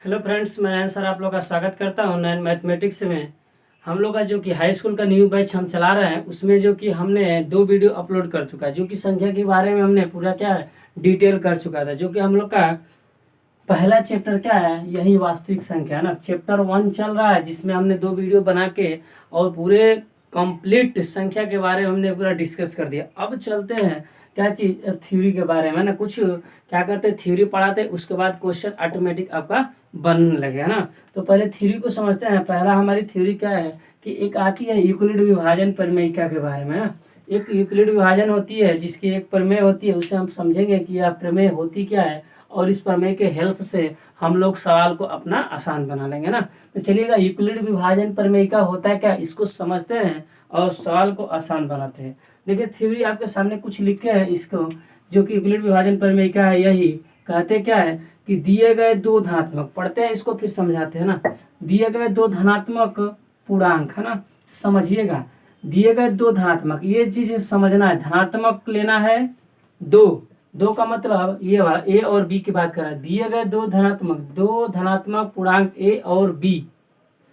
Hello friends, मैं नयन sir आप लोग का स्वागत करता हूं। नयन मैथमेटिक्स में हम लोग का जो कि हाई स्कूल का न्यू बैच हम चला रहे हैं, उसमें जो कि हमने 2 वीडियो अपलोड कर चुका है, जो कि संख्या के बारे में हमने पूरा क्या है डिटेल कर चुका था। जो कि हम लोग का पहला चैप्टर क्या है, यही वास्तविक संख्या है ना। चैप्टर 1 चल रहा है, जिसमें हमने 2 वीडियो बना के और पूरे कंप्लीट संख्या के बारे में हमने पूरा डिस्कस कर दिया। अब चलते हैं क्या चीज थ्योरी के बारे में ना। कुछ क्या करते हैं, थ्योरी पढ़ाते हैं, उसके बाद क्वेश्चन ऑटोमेटिक आपका बनने लगे ना। तो पहले थ्योरी को समझते हैं। पहला हमारी थ्योरी क्या है कि एक आती है यूक्लिड विभाजन प्रमेयिका के बारे में ना। एक यूक्लिड विभाजन होती है जिसकी एक प्रमेय होती है, उससे हम समझेंगे कि यह प्रमेय होती क्या है, और इस प्रमेय के हेल्प से हम लोग सवाल को अपना आसान बना लेंगे ना। तो चलिएगा, यूक्लिड विभाजन प्रमेयिका होता है क्या, इसको समझते हैं और सवाल को आसान बनाते हैं। देखिए, थ्योरी आपके सामने कुछ लिखे हैं इसको, जो कि यूक्लिड विभाजन प्रमेयिका है। यही कहते क्या है कि दिए गए दो धनात्मक, पढ़ते हैं इसको फिर समझाते हैं ना। दिए गए दो धनात्मक पूर्णांक है ना, समझिएगा। दिए गए दो धनात्मक, ये चीज समझना है। धनात्मक लेना है दो का मतलब ये वाला ए और बी की बात कर रहा है। दिए गए दो धनात्मक पूर्णांक ए और बी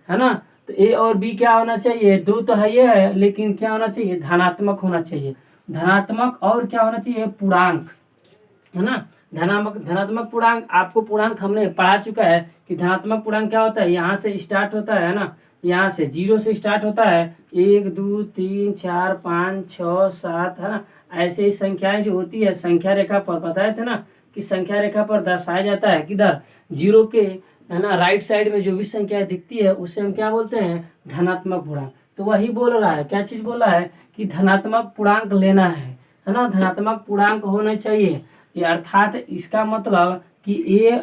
है ना। तो ए और बी क्या होना चाहिए, दो तो है ये है, लेकिन क्या होना चाहिए, धनात्मक होना चाहिए। धनात्मक और क्या होना चाहिए, पूर्णांक है ना। धनात्मक पूर्णांक, आपको पूर्णांक हमने पढ़ा चुका है कि धनात्मक पूर्णांक क्या होता है, यहाँ से स्टार्ट होता है ना। यहाँ से 0 से स्टार्ट होता है, 1 2 3 4 5 6 7 है ना। ऐसे ही संख्याएं जो होती है संख्या रेखा पर, बताए थे ना कि संख्या रेखा पर दर्शाया जाता है किधर, 0 के है ना राइट साइड में जो भी संख्या दिखती है उसे हम क्या बोलते हैं, धनात्मक पूर्णांक। तो वही बोल रहा है, क्या चीज बोल रहा है कि धनात्मक पूर्णांक लेना है ना। धनात्मक पूर्णांक होने चाहिए, ये अर्थात इसका मतलब कि ए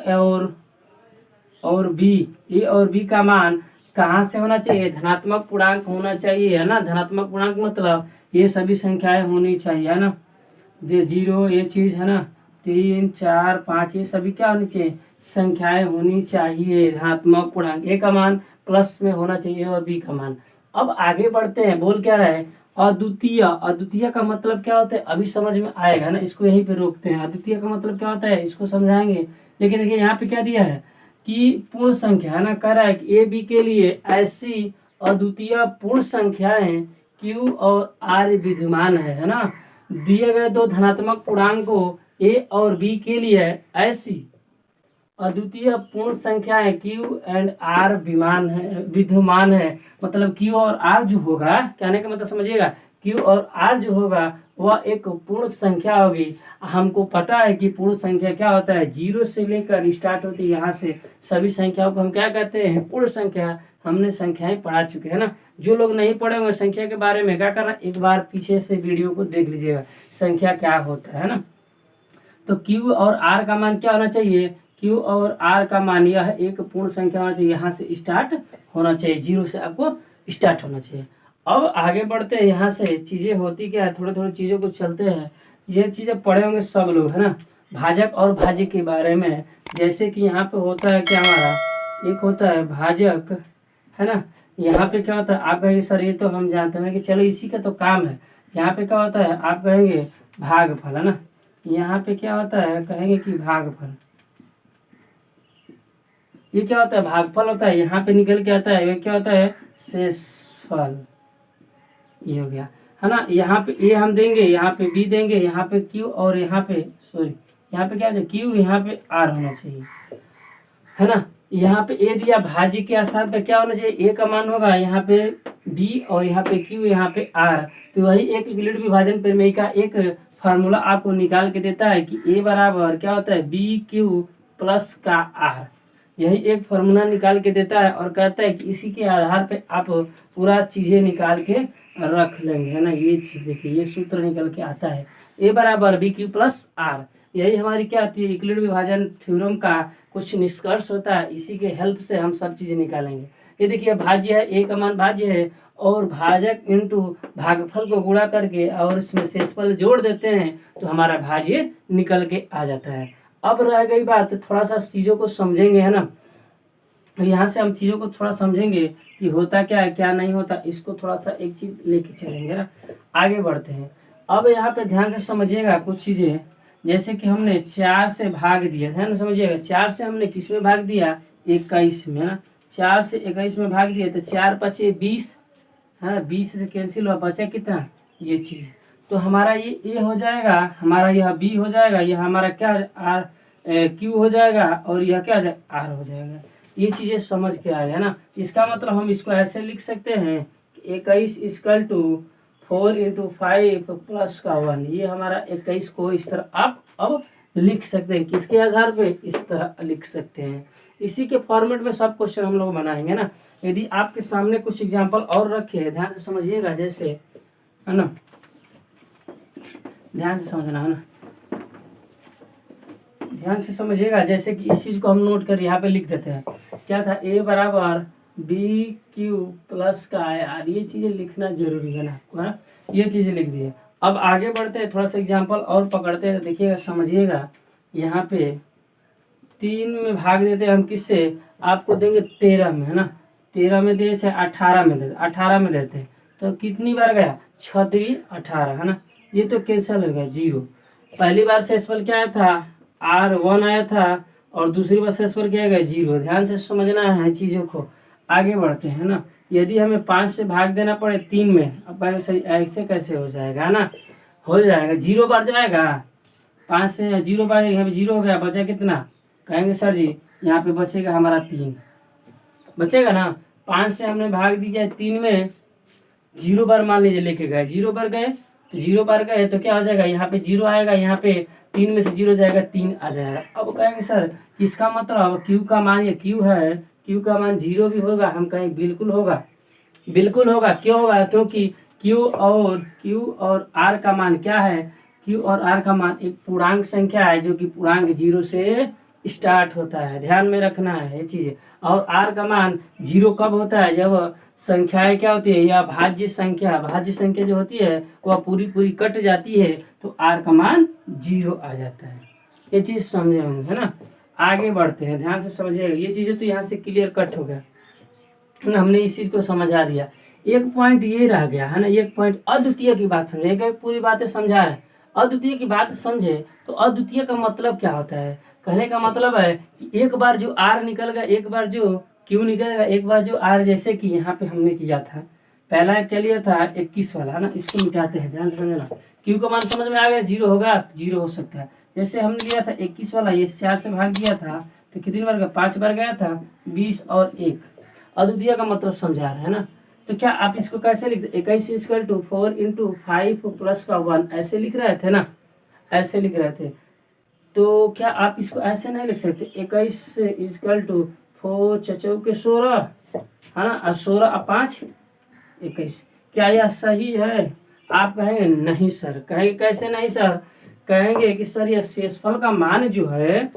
और बी का मान कहाँ से होना चाहिए, धनात्मक पूर्णांक होना चाहिए है ना। धनात्मक पूर्णांक मतलब ये सभी संख्याएं होनी चाहिए है ना। 0 ये चीज है ना, 3 4 5 ये सभी क्या होनी चाहिए, संख्याएं होनी चाहिए। धनात्मक पूर्णांक ए का मान प्लस में होना चाहिए और बी का मान। अब आगे बढ़ते हैं, बोल क्या रहा है, अद्वितीय। अद्वितीय का मतलब क्या होता है, अभी समझ में आएगा ना, इसको यहीं पे रोकते हैं। अद्वितीय का मतलब क्या होता है, इसको समझाएंगे। लेकिन देखिए यहाँ पे क्या दिया है कि पूर्ण संख्या है ना, कह रहा है कि ए बी के लिए ऐसी अद्वितीय पूर्ण संख्याएं क्यू और आर विद्यमान है ना। दिए गए दो धनात्मक पूर्णांकों ए और बी के लिए ऐसी अद्वितीय पूर्ण संख्याएं क्यू एंड आर विद्यमान है। मतलब क्यू और आर जो होगा, कहने का मतलब समझिएगा, क्यू और आर जो होगा वह एक पूर्ण संख्या होगी। हमको पता है कि पूर्ण संख्या क्या होता है, 0 से लेकर स्टार्ट होती है, यहाँ से सभी संख्याओं को हम क्या कहते हैं, पूर्ण संख्या। हमने संख्याएं पढ़ा चुके हैं ना। जो लोग नहीं पढ़े होंगे संख्या के बारे में, क्या करना, एक बार पीछे से वीडियो को देख लीजिएगा, संख्या क्या होता है ना। तो क्यू और आर का मान क्या होना चाहिए, क्यू और आर का मान यह एक पूर्ण संख्या होना चाहिए, यहाँ से स्टार्ट होना चाहिए, 0 से आपको स्टार्ट होना चाहिए। अब आगे बढ़ते हैं, यहाँ से चीजें होती क्या है, थोड़े थोड़े चीजों को चलते हैं। ये चीजें पढ़े होंगे सब लोग है ना, भाजक और भाज्य के बारे में। जैसे कि यहाँ पे होता है क्या, हमारा एक होता है भाजक है ना। यहाँ पे क्या होता है, आप कहेंगे सर ये तो हम जानते हैं कि चलो इसी का तो काम है। यहाँ पे क्या होता है, आप कहेंगे भागफल है ना। यहाँ पे क्या होता है, कहेंगे कि भागफल, ये क्या होता है, भागफल होता है। यहाँ पे निकल के आता है, ये क्या होता है, शेषफल। ये हो गया है ना। यहाँ पे ए हम देंगे, यहाँ पे बी देंगे, यहाँ पे क्यू और यहाँ पे सॉरी यहाँ पे क्या है, क्यू, यहाँ पे आर होना चाहिए है ना। यहाँ पे ए दिया, भाज्य के स्थान पे क्या होना चाहिए, ए का मान होगा, यहाँ पे बी और यहाँ पे क्यू, यहाँ पे आर। तो वही एक यूक्लिड विभाजन प्रमेय का एक फार्मूला आपको निकाल के देता है कि ए बराबर क्या होता है, बी क्यू प्लस का आर। यही एक फार्मूला निकाल के देता है और कहता है कि इसी के आधार पे आप पूरा चीजें निकाल के रख लेंगे है ना। ये चीज देखिए, ये सूत्र निकल के आता है, ए बराबर बी क्यू प्लस आर। यही हमारी क्या आती है, यूक्लिड विभाजन थ्योरम का कुछ निष्कर्ष होता है। इसी के हेल्प से हम सब चीजें निकालेंगे। ये देखिए, भाज्य है, ए का मान भाज्य है, और भाजक इंटू भागफल को गुणा करके और इसमें शेषफल जोड़ देते हैं तो हमारा भाज्य निकल के आ जाता है। अब रह गई बात, थोड़ा सा चीजों को समझेंगे है ना। यहाँ से हम चीजों को थोड़ा समझेंगे कि होता क्या है क्या नहीं होता, इसको थोड़ा सा एक चीज लेके चलेंगे ना। आगे बढ़ते हैं। अब यहाँ पे ध्यान से समझिएगा कुछ चीजें, जैसे कि हमने 4 से भाग दिया, ध्यान से समझिएगा। 4 से हमने किस में भाग दिया, 21 में, है ना। 4 से 21 में भाग दिए तो 4 5 20, है ना। 20 से कैंसिल हुआ, बचा कितना, ये चीज़। तो हमारा ये हो जाएगा, हमारा यह बी हो जाएगा, यह हमारा क्या आर क्यू हो जाएगा, और यह क्या हो जाएगा, आर हो जाएगा। ये चीज़ें समझ के आए, है ना। इसका मतलब हम इसको ऐसे लिख सकते हैं कि 21 इक्वल टू 4 × 5 प्लस का 1। ये हमारा 21 को इस तरह आप अब लिख सकते हैं, किसके आधार पे, इस तरह लिख सकते हैं। इसी के फॉर्मेट में सब क्वेश्चन हम लोग बनाएंगे ना। यदि आपके सामने कुछ एग्जाम्पल और रखे हैं, ध्यान से समझिएगा, जैसे, है ना, ध्यान से समझना, है ना, ध्यान से समझिएगा। जैसे कि इस चीज़ को हम नोट कर यहाँ पे लिख देते हैं, क्या था, a बराबर बी क्यू प्लस का आर। ये चीज़ें लिखना जरूरी है ना आपको, है। ये चीज़ें लिख दिए। अब आगे बढ़ते हैं, थोड़ा सा एग्जाम्पल और पकड़ते हैं, देखिएगा, समझिएगा। यहाँ पे 3 में भाग देते हैं हम, किससे, आपको देंगे 13 में, है ना। 13 में दे, चाहे 18 में दे, 18 में देते हैं तो कितनी बार गया, 6 3 18, है ना। ये तो कैंसिल हो गया, 0। पहली बार शेषफल क्या आया था, R1 आया था, और दूसरी बार शेषफल क्या आएगा, 0। ध्यान से समझना है चीज़ों को। आगे बढ़ते हैं ना। यदि हमें 5 से भाग देना पड़े 3 में, अब ऐसे ऐसे कैसे हो जाएगा, है ना, हो जाएगा, 0 बार जाएगा। 5 से 0 बार, यहाँ पे 0 हो गया, बचा कितना, कहेंगे सर जी यहाँ पे बचेगा हमारा 3 बचेगा ना। 5 से हमने भाग दिया 3 में, 0 बार मान लीजिए लेके गए, 0 बार गए तो 0 बार गए तो क्या हो जाएगा, यहाँ पे 0 आएगा, यहाँ पे 3 में से 0 जाएगा, 3 आ जाएगा। अब कहेंगे सर इसका मतलब क्यू का मान, ये क्यू है, क्यू का मान 0 भी होगा, हम कहें बिल्कुल होगा, बिल्कुल होगा। क्यों होगा, क्योंकि क्यू और आर का मान क्या है, क्यू और आर का मान एक पूर्णांक संख्या है, जो कि पूर्णांक 0 से स्टार्ट होता है, ध्यान में रखना है ये चीज़। और आर का मान 0 कब होता है, जब संख्याएं क्या होती है, या भाज्य संख्या जो होती है वह पूरी कट जाती है, तो आर का मान 0 आ जाता है। ये चीज़ समझे होंगे, है ना। आगे बढ़ते हैं, ध्यान से समझिएगा। ये चीज़ें तो यहाँ से क्लियर कट हो गया, है ना, हमने इस चीज़ को समझा दिया। एक पॉइंट ये रह गया, है ना, एक पॉइंट अद्वितीय की बात समझे, एक पूरी बातें समझा रहे हैं। अद्वितीय की बात समझे तो अद्वितीय का मतलब क्या होता है, कहने का मतलब है कि एक बार जो आर निकल गया, एक बार जो क्यू निकलेगा, एक बार जो आर, जैसे कि यहाँ पे हमने किया था, पहला क्या लिया था 21 वाला, है ना। इसको मिटाते हैं, ध्यान से समझना। क्यू का मान समझ में आ गया, 0 होगा, 0 हो सकता है। जैसे हमने लिया था 21 वाला, ये 4 से भाग दिया था तो कितनी बार गया, 5 बार गया था, 20 और 1। अद्वितीय का मतलब समझा रहे हैं ना। तो क्या आप इसको कैसे लिखते, 21 इक्वल टू 4 × 5 प्लस का 1, ऐसे लिख रहे थे ना, ऐसे लिख रहे थे। तो क्या आप इसको ऐसे नहीं लिख सकते, 21 इक्वल टू 4 चौके 16, है ना, और 16 और 5 21। क्या यह सही है, आप कहेंगे नहीं सर। कहेंगे कैसे नहीं सर, कहेंगे कि सर यह शेषफल का मान जो है,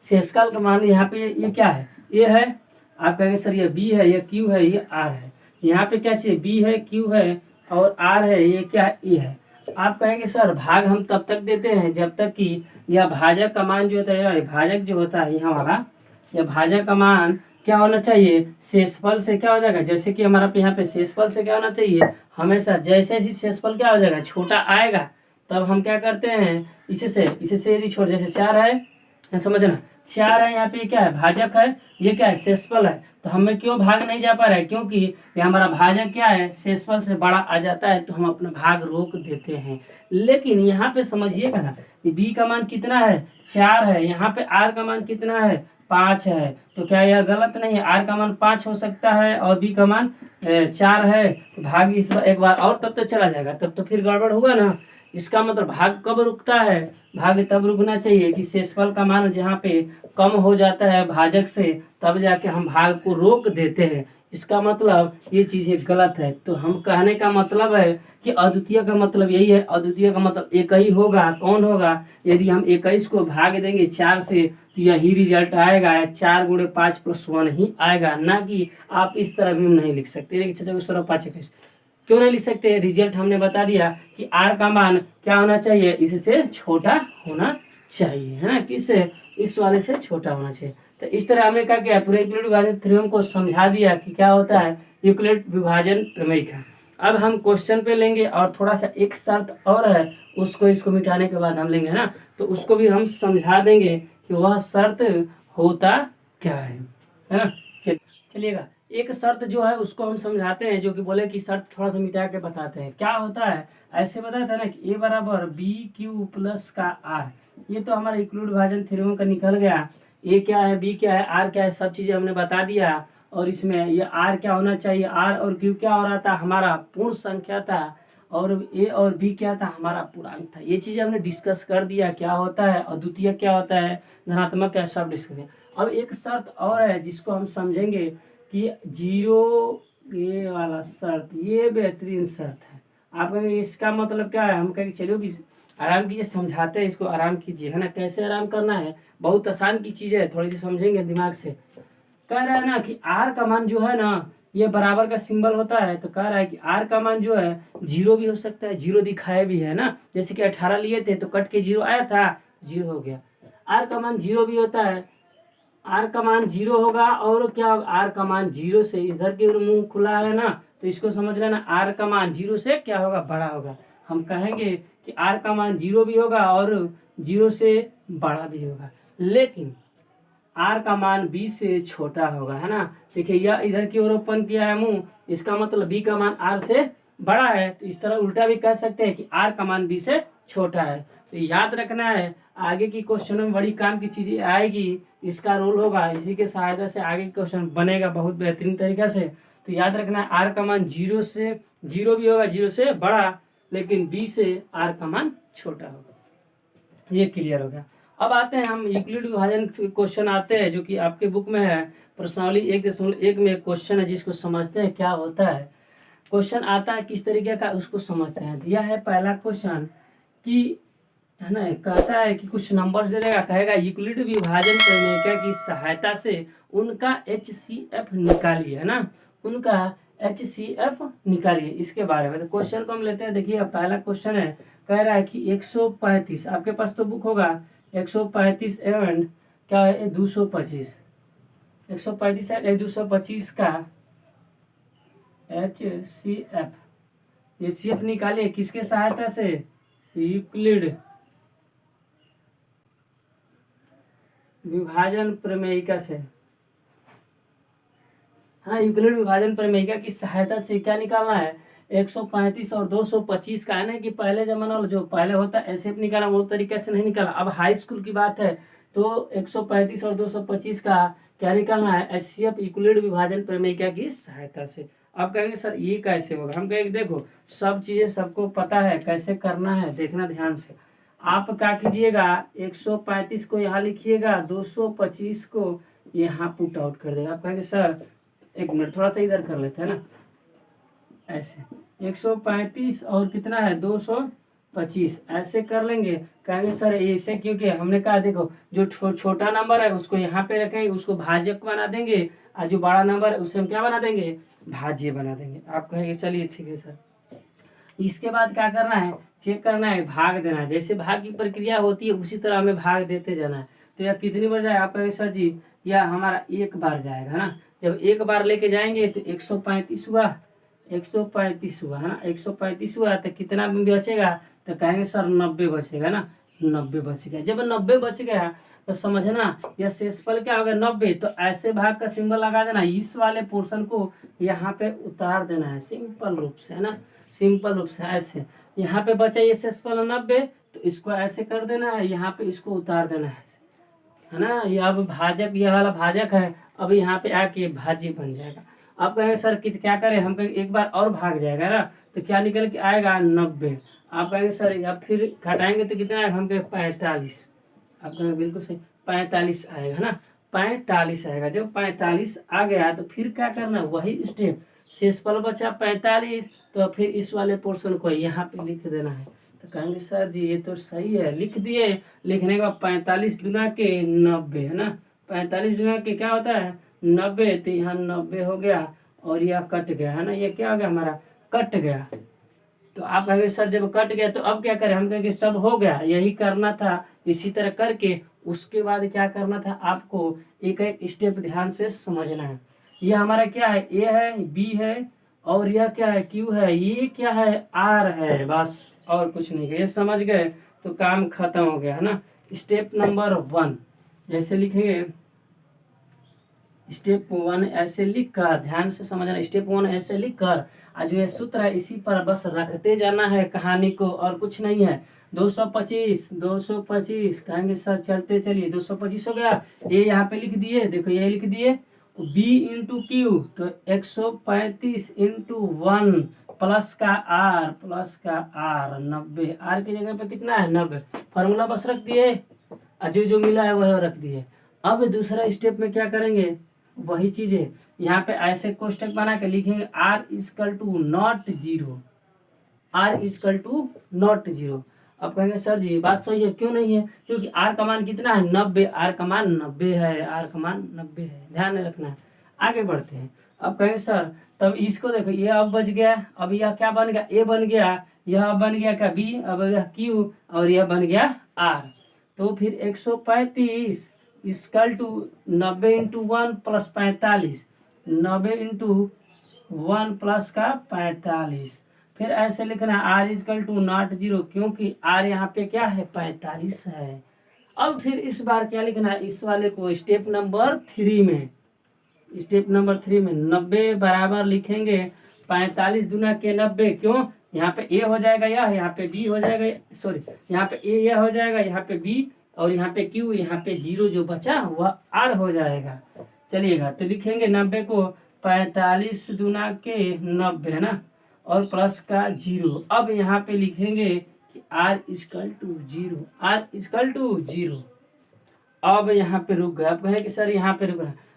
शेषकाल का मान यहाँ पे ये क्या है, ये है। आप कहेंगे सर ये बी है, ये क्यू है, ये आर है। यहाँ पे क्या चाहिए, बी है, क्यू है और आर है, ये क्या है, ए है। आप कहेंगे सर भाग हम तब तक देते हैं जब तक कि यह भाजक का मान जो होता है, भाजक जो होता है यहाँ वाला, यह भाजक का मान क्या होना चाहिए, शेषफल से क्या हो जाएगा। जैसे कि हमारा यहाँ पे शेषफल से क्या होना चाहिए, हमेशा जैसे ही शेषफल क्या हो जाएगा, छोटा आएगा, तब हम क्या करते हैं, इससे यदि छोटा, जैसे 4 है, समझना 4 है, यहाँ पे क्या है, भाजक है, ये क्या है, शेषफल है। तो हमें क्यों भाग नहीं जा पा रहा है, क्योंकि ये हमारा भाजक क्या है, शेषफल से बड़ा आ जाता है, तो हम अपना भाग रोक देते हैं। लेकिन यहाँ पे समझिएगा ना, बी का मान कितना है, 4 है, यहाँ पे आर का मान कितना है, 5 है। तो क्या यह गलत नहीं है, आर का मान 5 हो सकता है और बी का मान 4 है, तो भाग इस बार एक बार और तब तो चला जाएगा, तब तो फिर गड़बड़ हुआ ना। इसका मतलब भाग कब रुकता है, भाग तब रुकना चाहिए कि शेषफल का मान जहाँ पे कम हो जाता है भाजक से, तब जाके हम भाग को रोक देते हैं। इसका मतलब ये चीज़ें गलत है। तो हम कहने का मतलब है कि अद्वितीय का मतलब यही है, अद्वितीय का मतलब एक ही होगा। कौन होगा, यदि हम 21 को भाग देंगे 4 से तो यही रिजल्ट आएगा, 4 × 5 + 1 ही आएगा, ना कि आप इस तरह भी नहीं लिख सकते। 6 5 21 क्यों नहीं लिख सकते, रिजल्ट हमने बता दिया कि आर का मान क्या होना चाहिए, इससे छोटा होना चाहिए, है ना, किससे, इस वाले से छोटा होना चाहिए। तो इस तरह हमने क्या किया, पूरे यूक्लिड विभाजन थ्योरम को समझा दिया कि क्या होता है यूक्लिड विभाजन प्रमेय का। अब हम क्वेश्चन पे लेंगे और थोड़ा सा एक शर्त और है, उसको इसको मिटाने के बाद हम लेंगे, है ना। तो उसको भी हम समझा देंगे कि वह शर्त होता क्या है ना। चलिएगा, एक शर्त जो है उसको हम समझाते हैं, जो कि बोले कि शर्त थोड़ा सा मिटा के बताते हैं क्या होता है। ऐसे बताया था ना कि ए बराबर बी क्यू प्लस का आर, ये तो हमारा इक्लूड विभाजन थ्योरम का निकल गया। ए क्या है, बी क्या है, आर क्या है, सब चीजें हमने बता दिया। और इसमें ये आर क्या होना चाहिए, आर और क्यू क्या हो रहा था, हमारा पूर्ण संख्या था, और ए और बी क्या था, हमारा पूर्णांक था। ये चीजें हमने डिस्कस कर दिया क्या होता है, और द्वितीय क्या होता है, धनात्मक क्या, सब डिस्कस किया। अब एक शर्त और है जिसको हम समझेंगे कि जीरो, ये वाला शर्त, ये बेहतरीन शर्त है। आप कहेंगे इसका मतलब क्या है, हम कहेंगे चलो भी आराम कीजिए, समझाते हैं इसको, आराम कीजिए, है ना। कैसे आराम करना है, बहुत आसान की चीज़ है, थोड़ी सी समझेंगे दिमाग से। कह रहा है ना कि आर का मान जो है ना, ये बराबर का सिंबल होता है, तो कह रहा है कि आर का मान जो है जीरो भी हो सकता है, जीरो दिखाया भी है ना। जैसे कि 18 लिए थे तो कट के जीरो आया था, जीरो हो गया। आर का मान जीरो भी होता है, आर का मान जीरो होगा, और क्या होगा, आर का मान जीरो से, इधर के मुंह खुला है ना, तो इसको समझ लेना, आर का मान जीरो से क्या होगा, बड़ा होगा। हम कहेंगे कि आर का मान जीरो भी होगा और जीरो से बड़ा भी होगा, लेकिन आर का मान बी से छोटा होगा, है ना। देखिए यह इधर की ओर ओपन किया है मुंह, इसका मतलब बी का मान आर से बड़ा है। तो इस तरह उल्टा भी कह सकते हैं कि आर का मान बी से छोटा है। तो याद रखना है, आगे की क्वेश्चन में बड़ी काम की चीजें आएगी, इसका रोल होगा, इसी के सहायता से आगे क्वेश्चन बनेगा बहुत बेहतरीन तरीका से। तो याद रखना है, आर का मान जीरो से, जीरो भी होगा जीरो से बड़ा, लेकिन बी से आर का मान छोटा होगा। ये क्लियर हो गया। अब आते हैं हम यूक्लिड विभाजन क्वेश्चन आते हैं, जो कि आपके बुक में है, प्रश्नावली 1.1 में एक क्वेश्चन है, जिसको समझते हैं क्या होता है। क्वेश्चन आता है किस तरीके का, उसको समझते हैं। दिया है पहला क्वेश्चन कि, है ना, कहता है कि कुछ नंबर्स दे देगा, कहेगा यूक्लिड विभाजन प्रमेय की सहायता से उनका HCF निकालिए, है ना, उनका HCF निकालिए, इसके बारे में। तो क्वेश्चन को हम लेते हैं। देखिए पहला क्वेश्चन है, कह रहा है कि 135, आपके पास तो बुक होगा, 135 एवं क्या है 225, 135 है 225 का HCF निकालिए, किसके सहायता से, यूक्लिड विभाजन प्रमेयिका से। हाँ, यूक्लिड विभाजन प्रमेयिका की सहायता से क्या निकालना है, 135 और 225 का, है ना, कि पहले जमाना जो पहले होता है ऐसे निकाला, वो तरीके से नहीं निकाला। अब हाई स्कूल की बात है, तो 135 और 225 का क्या निकालना है, HCF यूक्लिड विभाजन प्रमेयिका की सहायता से। अब कहेंगे सर ये कैसे होगा, हम कहेंगे देखो सब चीजें सबको पता है कैसे करना है, देखना ध्यान से। आप क्या कीजिएगा, 135 को यहाँ लिखिएगा, 225 को यहाँ पुट आउट कर देगा। आप कहेंगे सर एक मिनट, थोड़ा सा इधर कर लेते हैं ना, ऐसे 135 और कितना है 225, ऐसे कर लेंगे। कहेंगे सर ऐसे क्योंकि हमने कहा देखो जो छोटा नंबर है उसको यहाँ पे रखेंगे, उसको भाजक बना देंगे, और जो बड़ा नंबर है उसे हम क्या बना देंगे, भाज्य बना देंगे। आप कहेंगे चलिए ठीक है सर। इसके बाद क्या करना है, चेक करना है, भाग देना है। जैसे भाग की प्रक्रिया होती है उसी तरह हमें भाग देते जाना है। तो यह कितनी बार जाएगा, आप कहेंगे सर जी यह हमारा एक बार जाएगा, है ना। जब एक बार लेके जाएंगे तो 135 हुआ, 135 हुआ, है ना, 135 हुआ तो कितना बचेगा, तो कहेंगे सर 90 बचेगा ना, 90 बच गया। जब 90 बच गया तो समझना यह शेषफल क्या होगा 90। तो ऐसे भाग का सिंबल लगा देना, इस वाले पोर्शन को यहाँ पे उतार देना है सिंपल रूप से, है ना, सिंपल रूप से ऐसे। यहाँ पे बचा ये शेषफल 90, तो इसको ऐसे कर देना है, यहाँ पे इसको उतार देना है ना। ये अब भाजक, ये वाला भाजक है, अब यहाँ पे आके भाज्य बन जाएगा। आप कहेंगे सर क्या करें, हम कहेंगे एक बार और भाग जाएगा ना, तो क्या निकल के आएगा 90। आप कहेंगे सर अब फिर घटाएंगे तो कितना आएगा, हम कहेंगे 45। आप कहेंगे बिल्कुल सही, 45 आएगा ना, 45 आएगा। जब 45 आ गया तो फिर क्या करना, वही स्टेप, शेषफल बचा 45, तो फिर इस वाले पोर्शन को यहाँ पे लिख देना है। तो कहेंगे सर जी ये तो सही है, लिख दिए। लिखने का 45 गुना के 90, है ना, 45 गुना के क्या होता है 90, तो यहाँ 90 हो गया, और यह कट गया, है ना, ये क्या हो गया हमारा, कट गया। तो आप कहेंगे सर जब कट गया तो अब क्या करें, हम कहेंगे सब हो गया, यही करना था। इसी तरह करके उसके बाद क्या करना था, आपको एक एक स्टेप ध्यान से समझना है। ये हमारा क्या है, ए है, बी है, और यह क्या है, क्यू है, ये क्या है, आर है, बस और कुछ नहीं है। ये समझ गए तो काम खत्म हो गया, है ना। स्टेप नंबर 1 जैसे लिखेंगे, स्टेप 1 ऐसे लिख कर, ध्यान से समझना, स्टेप 1 ऐसे लिख कर जो ये सूत्र है इसी पर बस रखते जाना है कहानी को, और कुछ नहीं है। 225 कहेंगे सर चलते चलिए, 225 हो गया, ये यहाँ पे लिख दिए, देखो ये लिख दिए, b इंटू क्यू, तो 135 इंटू 1 प्लस का r 90, r की जगह पे कितना है 90, फार्मूला बस रख दिए, जो जो मिला है वह रख दिए। अब दूसरा स्टेप में क्या करेंगे, वही चीजें यहाँ पे ऐसे कोष्टक बना के लिखेंगे r equal to not zero, अब कहेंगे सर जी बात सही है, क्यों नहीं है, क्योंकि r का मान कितना है 90, r का मान 90 है, ध्यान में रखना है। आगे बढ़ते हैं, अब कहेंगे सर तब इसको देखो, ये अब बच गया, अब यह क्या बन गया, a बन गया, यह अब बन गया क्या b, अब यह q, और यह बन गया r। तो फिर 135 equal to 90 into 1 plus 45, 90 into 1 plus का 45, फिर ऐसे लिखना r equal to not zero, क्योंकि r यहाँ पे क्या है 45 है। अब फिर इस बार क्या लिखना है, इस वाले को स्टेप नंबर 3 में, 90 बराबर लिखेंगे 45 दूना के 90, क्यों, यहाँ पे a हो जाएगा, यहाँ पे b हो जाएगा, सॉरी यहाँ पे a यह हो जाएगा, यहाँ पे b, और यहाँ पे q, यहाँ पे 0 जो बचा वह r हो जाएगा। चलिएगा तो लिखेंगे 90 को 45 दूना के 90 है ना, और प्लस का 0। अब यहाँ पे लिखेंगे कि r इजकल टू 0, अब यहाँ पे रुक गए। अब कहें कि सर यहाँ पे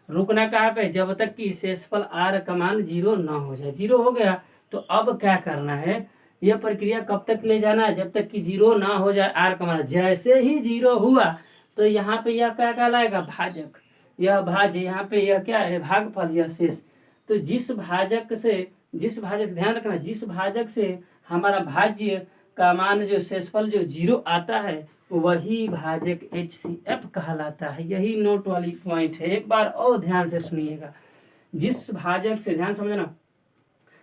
रुकना कहाँ पे, जब तक कि शेषफल r का मान 0 ना हो जाए। 0 हो गया तो अब क्या करना है, यह प्रक्रिया कब तक ले जाना है, जब तक कि 0 ना हो जाए r का मान। जैसे ही 0 हुआ तो यहाँ पे यह क्या कहलाएगा, भाजक, यह भाज्य, यहाँ पे यह क्या है भागफल, यह शेष। तो जिस भाजक, ध्यान रखना, जिस भाजक से हमारा भाज्य का मान जो शेषफल जो 0 आता है वही भाजक HCF कहलाता है। यही नोट वाली पॉइंट है, एक बार और ध्यान से सुनिएगा। जिस भाजक से, ध्यान समझना,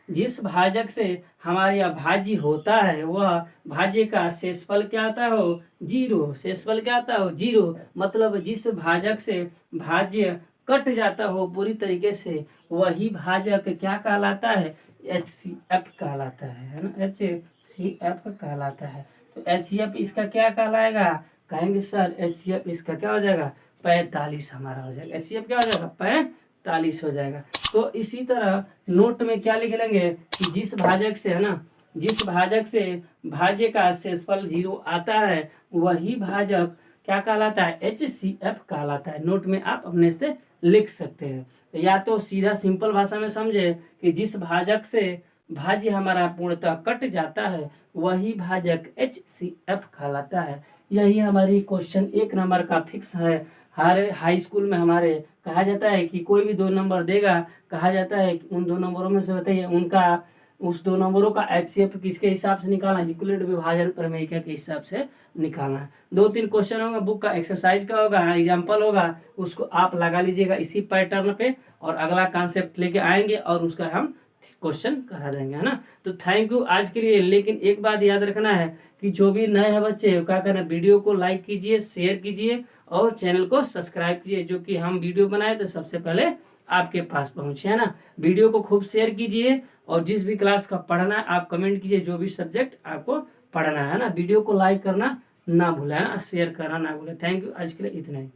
जिस भाजक से हमारे यहाँ भाज्य होता है वह भाज्य का शेषफल क्या आता हो 0, शेषफल क्या आता हो 0, मतलब जिस भाजक से भाज्य कट जाता हो पूरी तरीके से वही भाजक क्या कहलाता है, HCF कहलाता है ना, HCF कहलाता है। तो HCF इसका क्या कहलाएगा, कहेंगे सर HCF इसका क्या हो जाएगा 45 हमारा हो जाएगा, HCF क्या हो जाएगा 45 हो जाएगा। तो इसी तरह नोट में क्या लिख लेंगे कि जिस भाजक से, है ना, जिस भाजक से भाज्य का शेषफल 0 आता है वही भाजक क्या कहलाता है, HCF कहलाता है। नोट में आप अपने से लिख सकते हैं, या तो सीधा सिंपल भाषा में समझे कि जिस भाजक से भाज्य हमारा पूर्णतः कट जाता है वही भाजक HCF कहलाता है। यही हमारी क्वेश्चन 1 नंबर का फिक्स है। हर हाई स्कूल में हमारे कहा जाता है कि कोई भी 2 नंबर देगा, कहा जाता है कि उन 2 नंबरों में से बताइए उनका, उस 2 नंबरों का HCF किसके हिसाब से निकालना, यूक्लिड विभाजन प्रमेयिका के हिसाब से निकालना है। 2-3 क्वेश्चन होगा, बुक का एक्सरसाइज का होगा, एग्जाम्पल होगा, उसको आप लगा लीजिएगा इसी पैटर्न पे, और अगला कॉन्सेप्ट लेके आएंगे और उसका हम क्वेश्चन करा देंगे, है ना। तो थैंक यू आज के लिए। लेकिन एक बात याद रखना है कि जो भी नए हैं बच्चे क्या करना, वीडियो को लाइक कीजिए, शेयर कीजिए और चैनल को सब्सक्राइब कीजिए, जो कि हम वीडियो बनाए तो सबसे पहले आपके पास पहुंचे, है ना। वीडियो को खूब शेयर कीजिए, और जिस भी क्लास का पढ़ना है आप कमेंट कीजिए, जो भी सब्जेक्ट आपको पढ़ना है ना। वीडियो को लाइक करना ना भूलें, है ना, शेयर करना ना भूलें। थैंक यू, आज के लिए इतना ही।